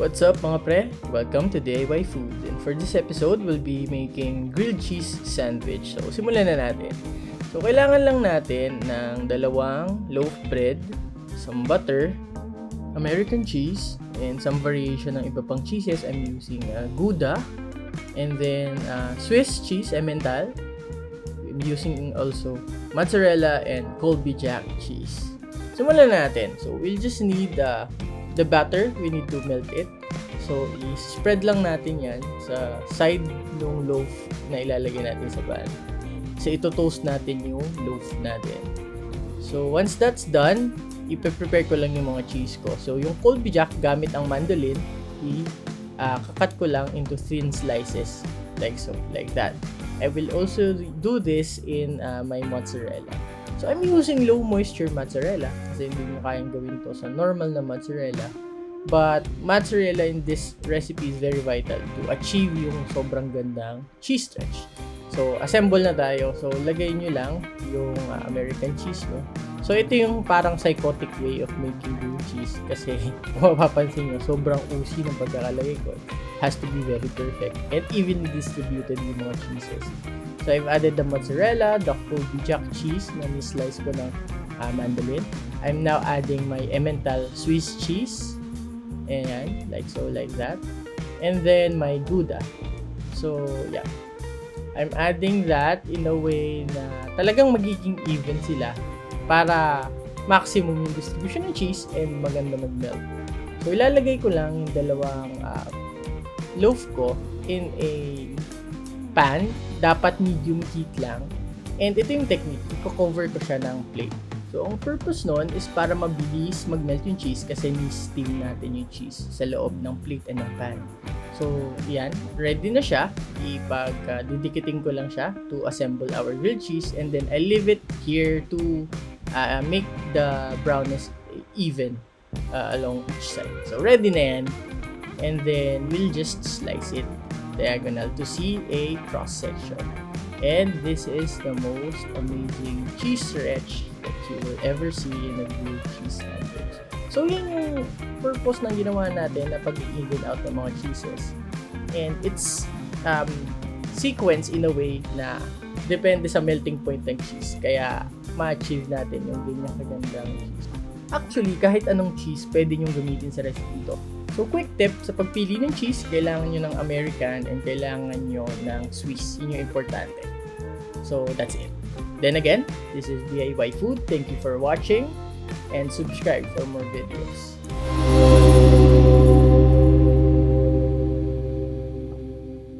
What's up mga pre? Welcome to DIY Food. And for this episode, we'll be making grilled cheese sandwich. So, simulan na natin. So, kailangan lang natin ng dalawang loaf bread, some butter, American cheese, and some variation ng iba pang cheeses. I'm using Gouda, and then Swiss cheese, Emmental. I'm using also mozzarella and Colby Jack cheese. Simulan natin. So, we'll just need the batter. We need to melt it. So, i-spread lang natin yan sa side ng loaf na ilalagay natin sa pan. So, ito-toast natin yung loaf natin. So, once that's done, ipe-prepare ko lang yung mga cheese ko. So, yung Colby Jack gamit ang mandolin, kakat ko lang into thin slices. Like so, like that. I will also do this in my mozzarella. So, I'm using low moisture mozzarella kasi hindi mo kayang gawin to sa normal na mozzarella. But mozzarella in this recipe is very vital to achieve yung sobrang gandang cheese stretch. So, assemble na tayo. So, lagay nyo lang yung American cheese nyo. So, ito yung parang psychotic way of making grilled cheese kasi kung mapapansin nyo, sobrang usi ng pagkakalagay ko. Has to be very perfect and evenly distributed yung mga cheeses. So, I've added the mozzarella, the Colby Jack cheese na ni-slice ko ng mandolin. I'm now adding my Emmental Swiss cheese. Ayan, like so, like that. And then my Gouda. So, yeah. I'm adding that in a way na talagang magiging even sila para maximum yung distribution ng cheese and maganda mag-melt. So, ilalagay ko lang yung dalawang loaf ko in a pan. Dapat medium heat lang. And ito yung technique. Iko-cover ko siya ng plate. So, ang purpose nun is para mabilis mag-melt yung cheese kasi ni-steam natin yung cheese sa loob ng plate and ng pan. So, yan. Ready na siya. Didikitin ko lang siya to assemble our grilled cheese and then I leave it here to make the brownness even along each side. So, ready na yan. And then, we'll just slice it diagonal to see a cross-section. And this is the most amazing cheese stretch that you will ever see in a grilled cheese sandwich. So, yun yung purpose ng ginawa natin na pag-even out ng mga cheeses. And it's sequence in a way na depende sa melting point ng cheese. Kaya, ma-achieve natin yung ganyan kagandang cheese. Actually, kahit anong cheese, pwede nyong gamitin sa recipe ito. So, quick tip, sa pagpili ng cheese, kailangan nyo ng American and kailangan nyo ng Swiss. Yun yung importante. So, that's it. Then again, this is DIY Food. Thank you for watching and subscribe for more videos.